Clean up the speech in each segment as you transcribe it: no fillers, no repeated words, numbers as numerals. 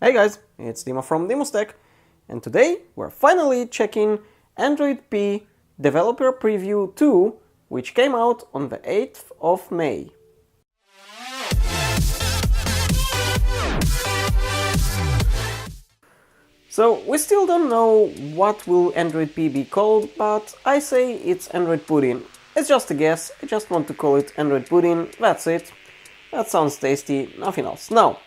Hey guys, it's Dima from DimusTech, and today we're finally checking Android P Developer Preview 2, which came out on the 8th of May. So we still don't know what will Android P be called, but I say it's Android Pudding. It's just a guess, I just want to call it Android Pudding, that's it. That sounds tasty, nothing else. Now,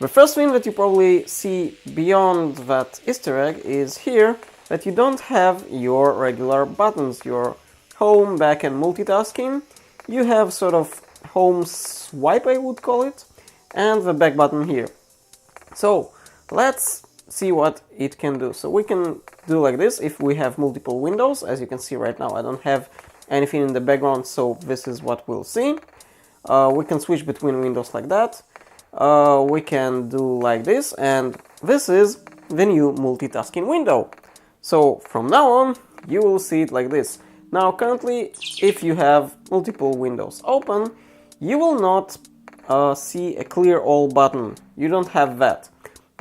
the first thing that you probably see beyond that Easter egg is here that you don't have your regular buttons, your home, back and multitasking. You have sort of home swipe, I would call it, and the back button here. So let's see what it can do. So we can do like this if we have multiple windows. As you can see right now, I don't have anything in the background, so this is what we'll see. We can switch between windows like that. We can do like this, and this is the new multitasking window. So from now on, you will see it like this. Now currently, if you have multiple windows open, you will not see a clear all button. You don't have that.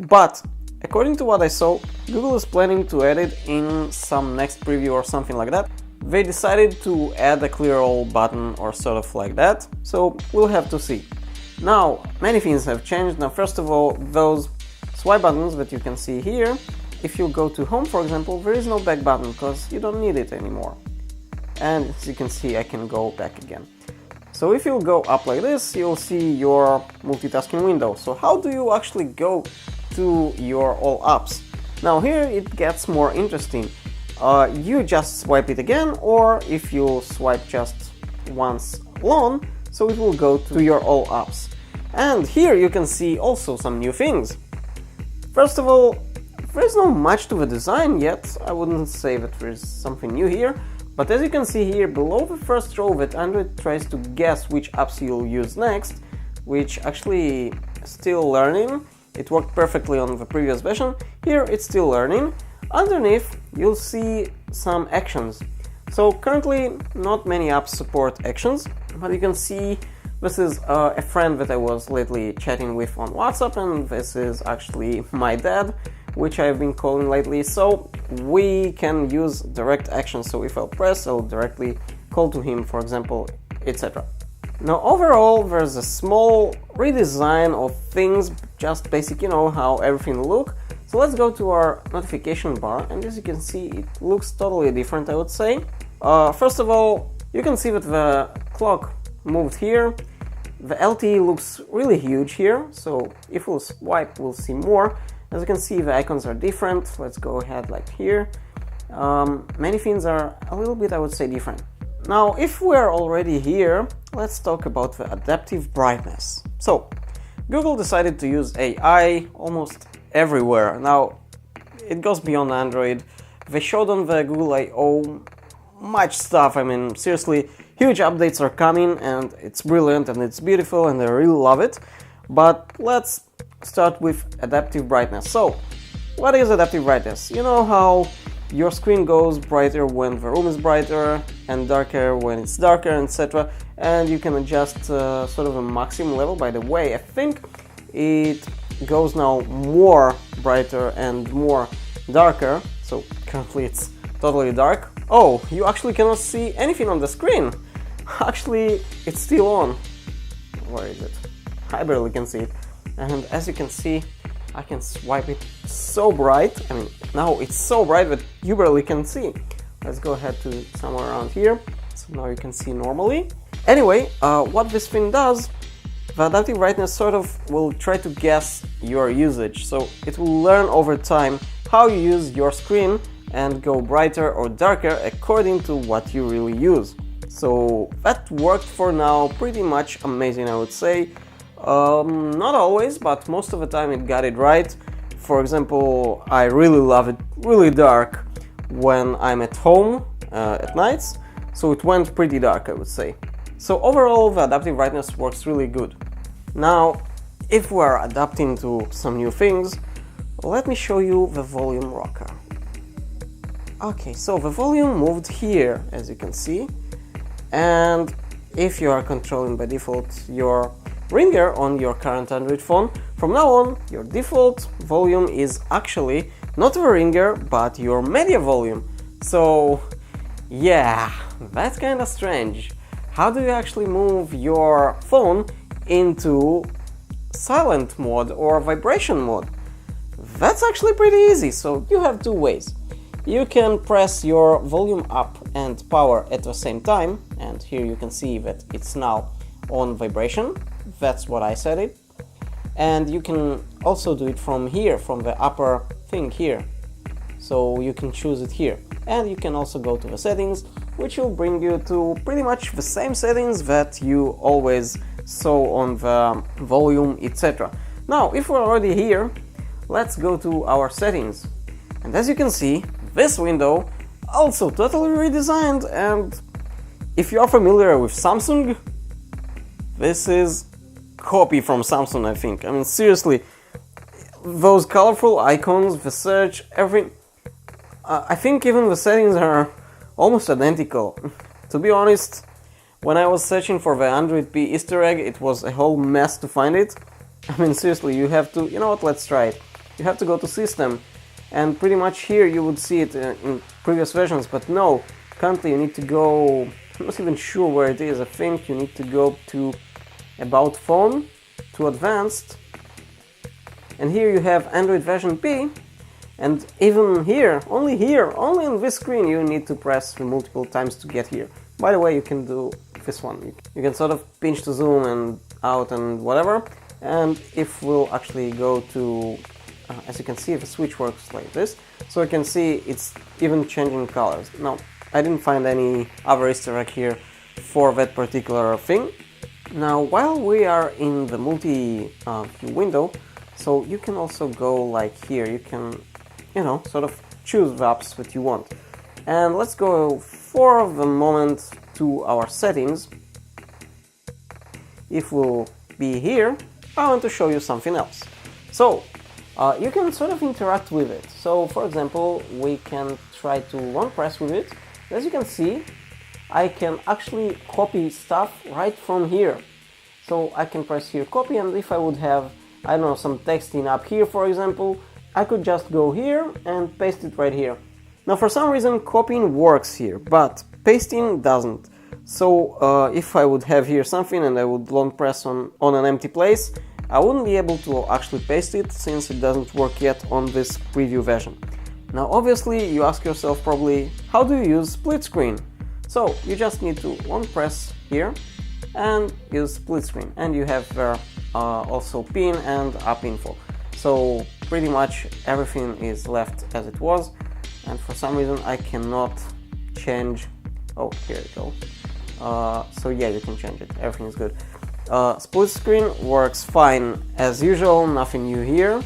But according to what I saw, Google is planning to add it in some next preview or something like that. They decided to add a clear all button or sort of like that, so we'll have to see. Now, many things have changed. Now, first of all, those swipe buttons that you can see here, if you go to home, for example, there is no back button because you don't need it anymore. And as you can see, I can go back again. So if you go up like this, you'll see your multitasking window. So how do you actually go to your all apps? Now here it gets more interesting. You just swipe it again, or if you swipe just once alone, so it will go to your all apps. And here you can see also some new things. First of all, there's not much to the design yet. I wouldn't say that there's something new here, but as you can see here below the first row that Android tries to guess which apps you'll use next, which actually still learning. It worked perfectly on the previous version. Here it's still learning. Underneath you'll see some actions. So currently not many apps support actions, but you can see this is a friend that I was lately chatting with on WhatsApp, and this is actually my dad, which I've been calling lately. So we can use direct actions. So if I'll press, I'll directly call to him, for example, etc. Now overall there's a small redesign of things, just basic, you know, how everything look. So let's go to our notification bar, and as you can see, it looks totally different, I would say. First of all, you can see that the clock moved here. The LTE looks really huge here, so if we'll swipe, we'll see more. As you can see, the icons are different. Let's go ahead like here. Many things are a little bit, I would say, different. Now, if we're already here, let's talk about the adaptive brightness. So, Google decided to use AI almost everywhere. Now, it goes beyond Android. They showed on the Google I/O much stuff. I mean, seriously, huge updates are coming, and it's brilliant and it's beautiful and I really love it. But let's start with adaptive brightness. So, what is adaptive brightness? You know how your screen goes brighter when the room is brighter and darker when it's darker, etc. And you can adjust sort of a maximum level. By the way, I think it goes now more brighter and more darker. So currently it's totally dark. Oh, you actually cannot see anything on the screen. Actually, it's still on. Where is it? I barely can see it. And as you can see, I can swipe it so bright. I mean, now it's so bright that you barely can see. Let's go ahead to somewhere around here. So now you can see normally. Anyway, what this thing does, the adaptive brightness sort of will try to guess your usage. So it will learn over time how you use your screen and go brighter or darker according to what you really use. So that worked for now pretty much amazing, I would say. Not always, but most of the time it got it right. For example, I really love it really dark when I'm at home at nights, so it went pretty dark, I would say. So overall, the adaptive brightness works really good. Now, if we're adapting to some new things, let me show you the volume rocker. Okay, so the volume moved here, as you can see, and if you are controlling by default your ringer on your current Android phone, From now on, your default volume is actually not the ringer, but your media volume. So yeah, that's kinda strange. How do you actually move your phone into silent mode or vibration mode? That's actually pretty easy, so you have two ways. You can press your volume up and power at the same time, and here you can see that it's now on vibration. That's what I set it. And you can also do it from here, from the upper thing here. So you can choose it here. And you can also go to the settings, which will bring you to pretty much the same settings that you always saw on the volume, etc. Now, if we're already here, let's go to our settings. And as you can see, this window also totally redesigned, and if you are familiar with Samsung, this is copy from Samsung, I think. I mean, seriously, those colorful icons, the search, everything. I think even the settings are almost identical. To be honest, when I was searching for the Android P Easter egg, it was a whole mess to find it. I mean, seriously, you have to, you know what, let's try it. You have to go to System, and pretty much here you would see it in previous versions, but no, currently you need to go, I'm not even sure where it is. I think you need to go to About Phone, to Advanced, and here you have Android version P, and even here, only on this screen, you need to press multiple times to get here. By the way, you can do this one. You can sort of pinch to zoom and out and whatever, and if we'll actually go to as you can see, the switch works like this, so you can see it's even changing colors. Now, I didn't find any other Easter egg here for that particular thing. Now, while we are in the multi-view window, so you can also go like here, you can, you know, sort of choose the apps that you want. And let's go for the moment to our settings. If we'll be here, I want to show you something else. So, you can sort of interact with it. So, for example, we can try to long press with it. As you can see, I can actually copy stuff right from here. So I can press here copy, and if I would have, I don't know, some texting up here, for example, I could just go here and paste it right here. Now, for some reason, copying works here, but pasting doesn't. So if I would have here something and I would long press on an empty place, I wouldn't be able to actually paste it, since it doesn't work yet on this preview version. Now, obviously, you ask yourself probably, how do you use split screen? So you just need to long press here and use split screen, and you have also pin and app info. So pretty much everything is left as it was, and for some reason I cannot change. Oh, here it goes. So yeah, you can change it. Everything is good. Split screen works fine as usual, nothing new here.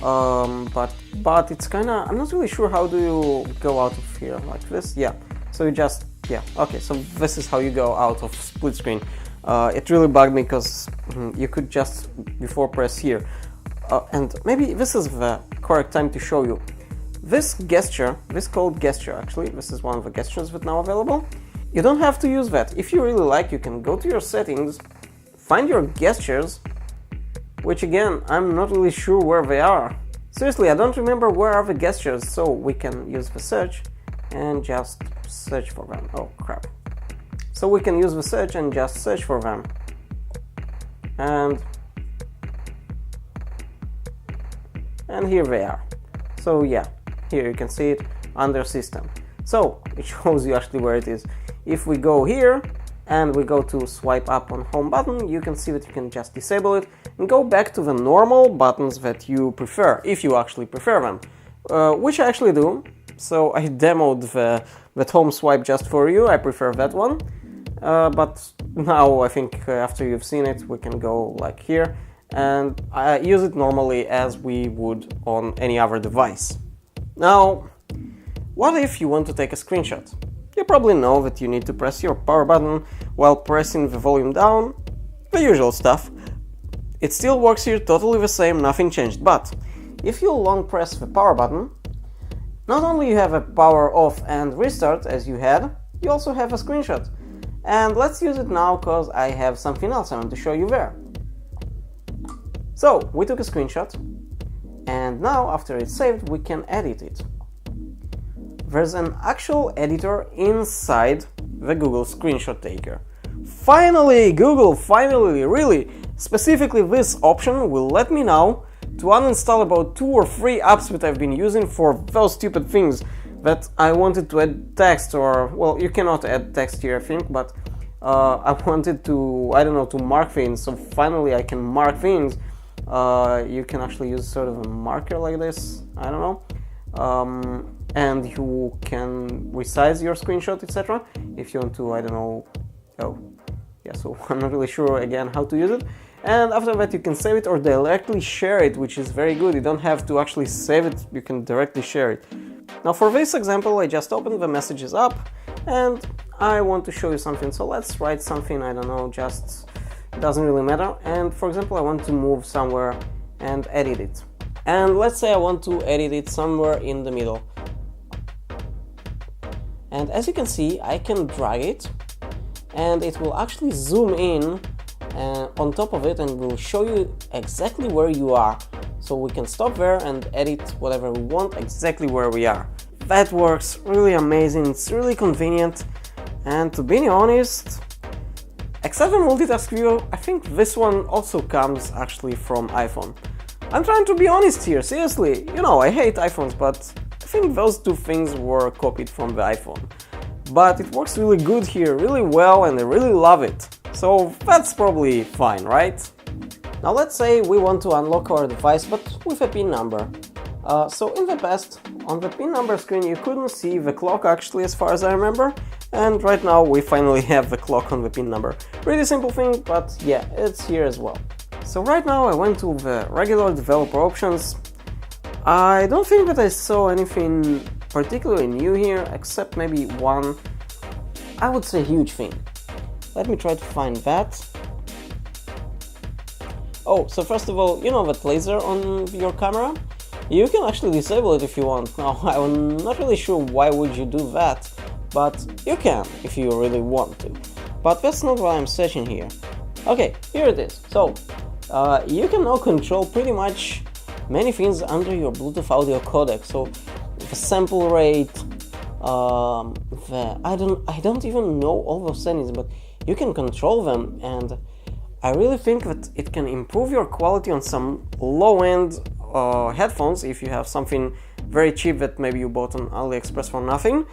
But it's kinda, I'm not really sure how do you go out of here, like this. Yeah, so you just, yeah, okay, so this is how you go out of split screen. It really bugged me because you could just before press here, and maybe this is the correct time to show you this gesture, this called gesture. Actually, this is one of the gestures that now available. You don't have to use that. If you really like, you can go to your settings, find your gestures, which again, I'm not really sure where they are. Seriously, I don't remember where are the gestures, so we can use the search and just search for them. Oh crap. So we can use the search and just search for them. And here they are. So yeah, here you can see it under system. So it shows you actually where it is. If we go here and we go to swipe up on home button, you can see that you can just disable it and go back to the normal buttons that you prefer, if you actually prefer them, which I actually do. So I demoed that home swipe just for you. I prefer that one, but now I think after you've seen it, we can go like here and I use it normally as we would on any other device. Now, what if you want to take a screenshot? You probably know that you need to press your power button while pressing the volume down, the usual stuff. It still works here totally the same, nothing changed, but if you long press the power button, not only you have a power off and restart as you had, you also have a screenshot. And let's use it now because I have something else I want to show you there. So we took a screenshot, and now after it's saved we can edit it. There's an actual editor inside the Google Screenshot Taker. Finally, Google, finally, really! Specifically this option will let me now to uninstall about 2 or 3 apps that I've been using for those stupid things that I wanted to add text, or, well, you cannot add text here I think, but I wanted to, I don't know, to mark things, so finally I can mark things. You can actually use sort of a marker like this, I don't know, and you can resize your screenshot, etc. if you want to, I don't know, oh, yeah, so I'm not really sure again how to use it. And after that you can save it or directly share it, which is very good. You don't have to actually save it, you can directly share it. Now for this example I just opened the messages app and I want to show you something, so let's write something, I don't know, just, it doesn't really matter. And for example I want to move somewhere and edit it. And let's say I want to edit it somewhere in the middle. And as you can see I can drag it and it will actually zoom in on top of it and will show you exactly where you are. So we can stop there and edit whatever we want exactly where we are. That works really amazing, it's really convenient, and to be honest, except the multitask view, I think this one also comes actually from iPhone. I'm trying to be honest here, seriously, you know, I hate iPhones, but I think those two things were copied from the iPhone. But it works really good here, really well, and I really love it. So that's probably fine, right? Now let's say we want to unlock our device, but with a PIN number. So in the past, on the PIN number screen you couldn't see the clock actually, as far as I remember, and right now we finally have the clock on the PIN number. Pretty simple thing, but yeah, it's here as well. So right now I went to the regular developer options. I don't think that I saw anything particularly new here, except maybe one, I would say, huge thing. Let me try to find that. Oh, so first of all, you know that laser on your camera? You can actually disable it if you want. Now, I'm not really sure why would you do that, but you can if you really want to. But that's not what I'm searching here. Okay, here it is. So, you can now control pretty much many things under your Bluetooth audio codec. So, the sample rate, I don't even know all those settings, but you can control them, and I really think that it can improve your quality on some low-end headphones. If you have something very cheap that maybe you bought on AliExpress for nothing,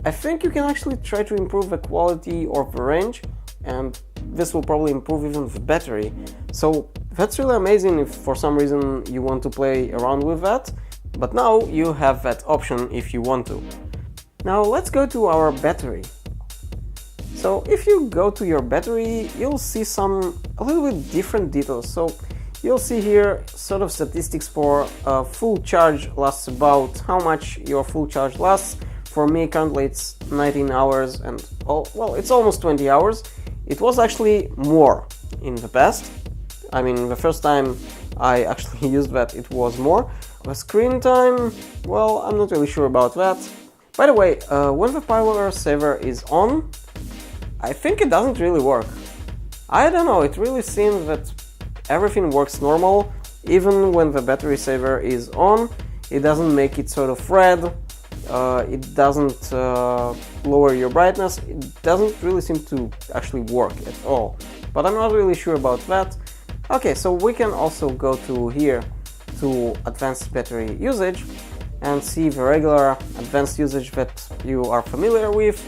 I think you can actually try to improve the quality or the range, and this will probably improve even the battery. So that's really amazing if for some reason you want to play around with that, but now you have that option if you want to. Now let's go to our battery. So if you go to your battery, you'll see a little bit different details. So you'll see here sort of statistics for full charge lasts, about how much your full charge lasts. For me currently it's 19 hours and well, it's almost 20 hours. It was actually more in the past. I mean, the first time I actually used that it was more. The screen time, well, I'm not really sure about that. By the way, when the power saver is on, I think it doesn't really work. I don't know, it really seems that everything works normal, even when the battery saver is on. It doesn't make it sort of red, it doesn't lower your brightness, it doesn't really seem to actually work at all. But I'm not really sure about that. Okay, so we can also go to here to advanced battery usage and see the regular advanced usage that you are familiar with.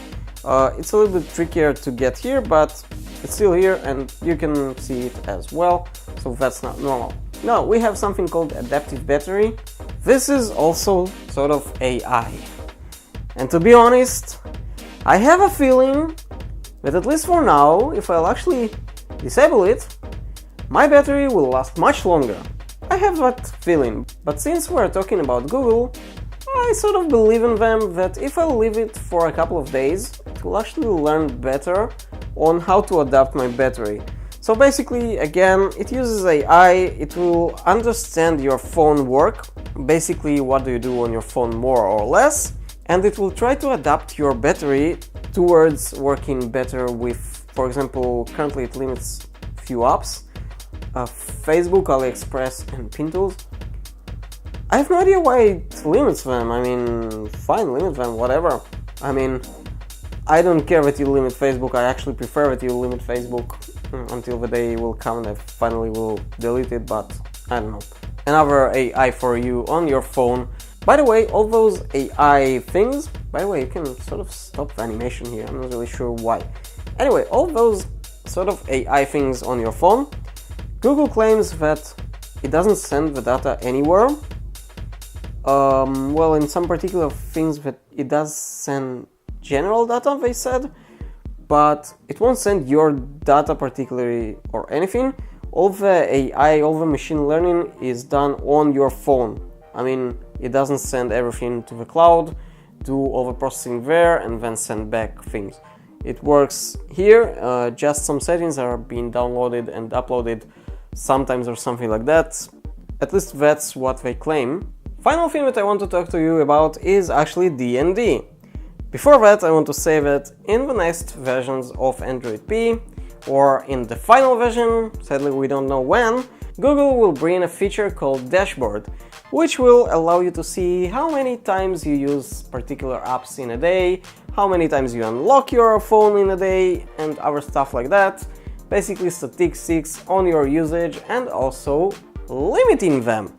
It's a little bit trickier to get here, but it's still here and you can see it as well, so that's not normal. Now we have something called adaptive battery. This is also sort of AI. And to be honest, I have a feeling that at least for now, if I'll actually disable it, my battery will last much longer. I have that feeling, but since we're talking about Google, I sort of believe in them that if I leave it for a couple of days, it will actually learn better on how to adapt my battery. So basically, again, it uses AI, it will understand your phone work, basically what do you do on your phone more or less, and it will try to adapt your battery towards working better with, for example, currently it limits few apps, Facebook, AliExpress, and Pinterest. I have no idea why it limits them. I mean, fine, limit them, whatever. I mean, I don't care that you limit Facebook. I actually prefer that you limit Facebook until the day will come that I finally will delete it, but I don't know. Another AI for you on your phone. By the way, all those AI things, by the way, you can sort of stop the animation here. I'm not really sure why. Anyway, all those sort of AI things on your phone, Google claims that it doesn't send the data anywhere. Well, in some particular things that it does send general data, they said, but it won't send your data particularly or anything. All the AI, all the machine learning is done on your phone. I mean, it doesn't send everything to the cloud, do all the processing there, and then send back things. It works here, just some settings are being downloaded and uploaded sometimes or something like that. At least that's what they claim. Final thing that I want to talk to you about is actually D&D. Before that, I want to say that in the next versions of Android P, or in the final version, sadly we don't know when, Google will bring a feature called Dashboard, which will allow you to see how many times you use particular apps in a day, how many times you unlock your phone in a day, and other stuff like that. Basically statistics on your usage and also limiting them,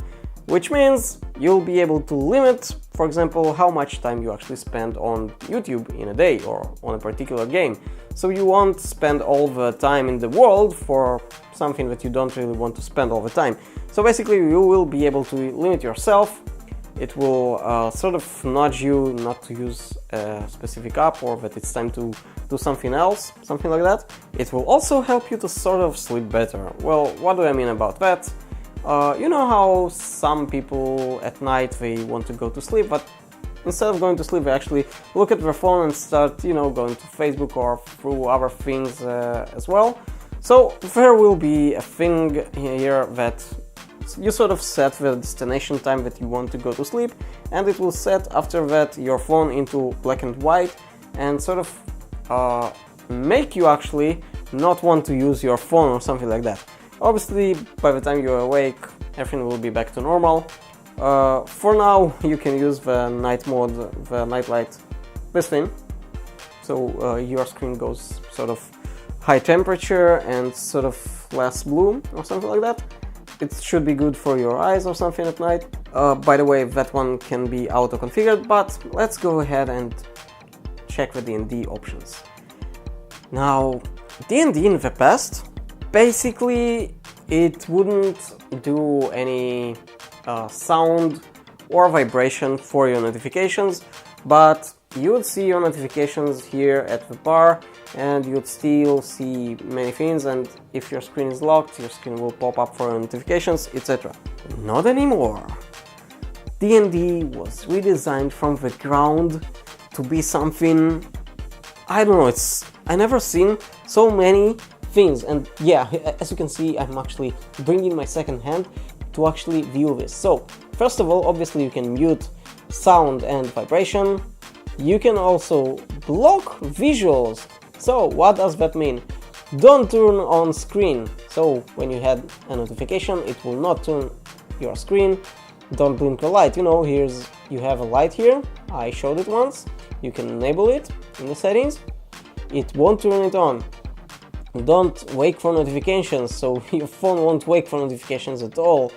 which means you'll be able to limit, for example, how much time you actually spend on YouTube in a day or on a particular game. So you won't spend all the time in the world for something that you don't really want to spend all the time. So basically you will be able to limit yourself. It will sort of nudge you not to use a specific app, or that it's time to do something else, something like that. It will also help you to sort of sleep better. Well, what do I mean about that? You know how some people at night they want to go to sleep, but instead of going to sleep they actually look at their phone and start, you know, going to Facebook or through other things as well. So there will be a thing here that you sort of set the destination time that you want to go to sleep, and it will set after that your phone into black and white and sort of make you actually not want to use your phone or something like that. Obviously, by the time you're awake, everything will be back to normal. For now, you can use the night mode, the night light, this thing. So your screen goes sort of high temperature and sort of less blue or something like that. It should be good for your eyes or something at night. By the way, that one can be auto-configured, but let's go ahead and check the D&D options. Now, D&D in the past, basically it wouldn't do any sound or vibration for your notifications, but you would see your notifications here at the bar and you'd still see many things, and if your screen is locked, your screen will pop up for notifications, etc. Not anymore. D&D was redesigned from the ground to be something, I don't know, I never seen so many things. And yeah, as you can see, I'm actually bringing my second hand to actually view this. So first of all, obviously you can mute sound and vibration. You can also block visuals. So what does that mean? Don't turn on screen. So when you had a notification, it will not turn your screen. Don't blink a light. You know, you have a light here. I showed it once. You can enable it in the settings. It won't turn it on. Don't wake for notifications, so your phone won't wake for notifications at all.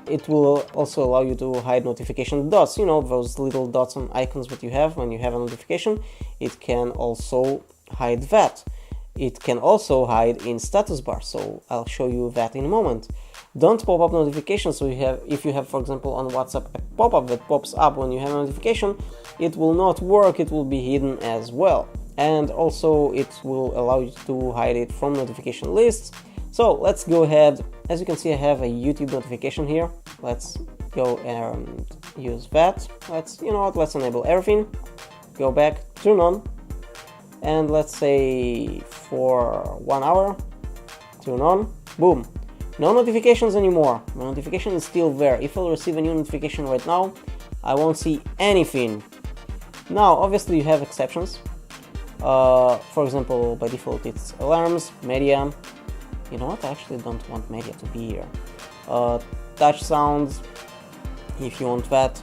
It will also allow you to hide notification dots, you know, those little dots and icons that you have when you have a notification. It can also hide that. It can also hide in status bar, so I'll show you that in a moment. Don't pop up notifications, so if you have, for example, on WhatsApp a pop-up that pops up when you have a notification, it will not work, it will be hidden as well. And also it will allow you to hide it from notification lists. So let's go ahead. As you can see, I have a YouTube notification here. Let's go and use that. Let's enable everything. Go back, turn on, and let's say for 1 hour, turn on, boom. No notifications anymore. My notification is still there. If I'll receive a new notification right now, I won't see anything. Now, obviously you have exceptions. For example, by default it's alarms, media, you know what, I actually don't want media to be here. Touch sounds, if you want that.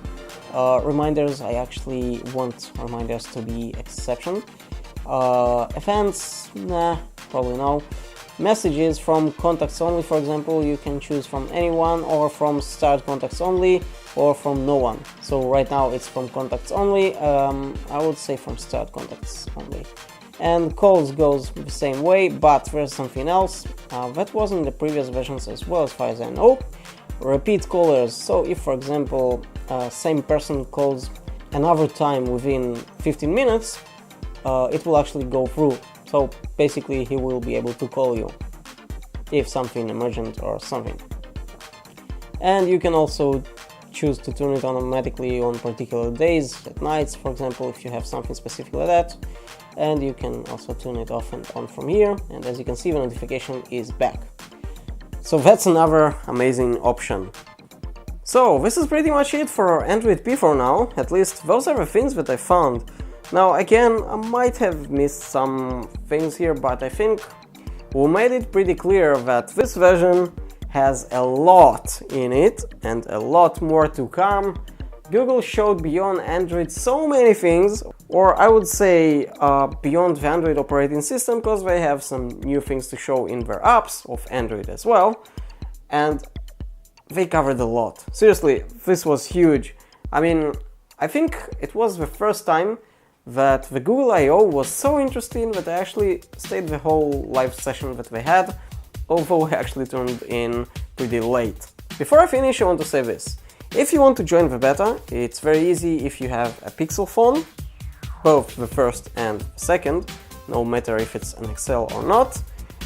Reminders, I actually want reminders to be exception. Events, nah, probably no. Messages from contacts only, for example, you can choose from anyone, or from start contacts only, or from no one. So right now it's from contacts only. I would say from start contacts only. And calls goes the same way, but there's something else that was in the previous versions as well, as far as I know. Repeat callers. So if, for example, same person calls another time within 15 minutes, it will actually go through. So basically he will be able to call you if something emergent or something. And you can also choose to turn it on automatically on particular days, at nights, for example, if you have something specific like that. And you can also turn it off and on from here, and as you can see, the notification is back. So that's another amazing option. So this is pretty much it for Android P for now. At least those are the things that I found. Now again, I might have missed some things here, but I think we made it pretty clear that this version has a lot in it and a lot more to come. Google showed beyond Android so many things, or I would say beyond the Android operating system, because they have some new things to show in their apps of Android as well, and they covered a lot. Seriously, this was huge. I mean, I think it was the first time that the Google I/O was so interesting that I actually stayed the whole live session that they had, although I actually turned in pretty late. Before I finish, I want to say this. If you want to join the beta, it's very easy if you have a Pixel phone, both the first and second, no matter if it's an XL or not.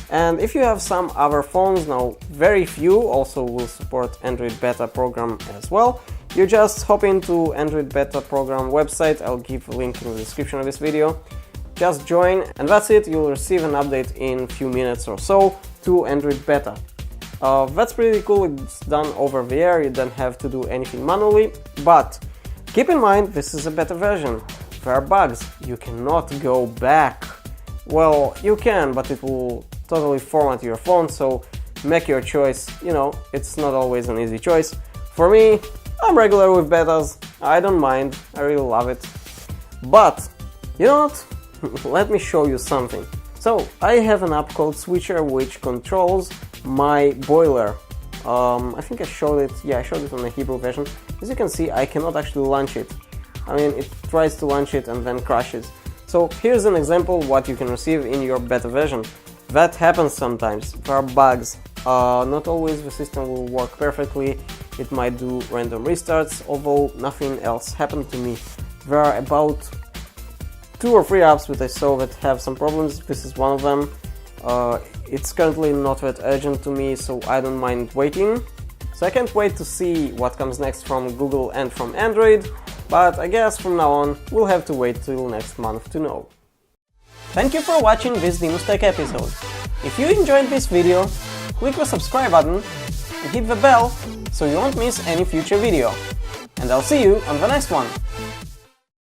And if you have some other phones, now very few also will support Android Beta program as well. You just hop into Android Beta program website, I'll give a link in the description of this video. Just join and that's it, you'll receive an update in a few minutes or so to Android Beta. That's pretty cool, it's done over the air, you don't have to do anything manually, but keep in mind this is a beta version. There are bugs, you cannot go back. Well, you can, but it will totally format your phone, so make your choice, you know, it's not always an easy choice. For me, I'm regular with betas, I don't mind, I really love it. But, you know what, let me show you something. So, I have an app called Switcher which controls my boiler. I think I showed it, yeah, I showed it on the Hebrew version. As you can see, I cannot actually launch it. I mean, it tries to launch it and then crashes. So here's an example what you can receive in your beta version. That happens sometimes, there are bugs. Not always the system will work perfectly, it might do random restarts, although nothing else happened to me. There are about 2 or 3 apps that I saw that have some problems, this is one of them. It's currently not that urgent to me, so I don't mind waiting. So I can't wait to see what comes next from Google and from Android, but I guess from now on we'll have to wait till next month to know. Thank you for watching this DimusTech episode. If you enjoyed this video, click the subscribe button and hit the bell so you won't miss any future video. And I'll see you on the next one.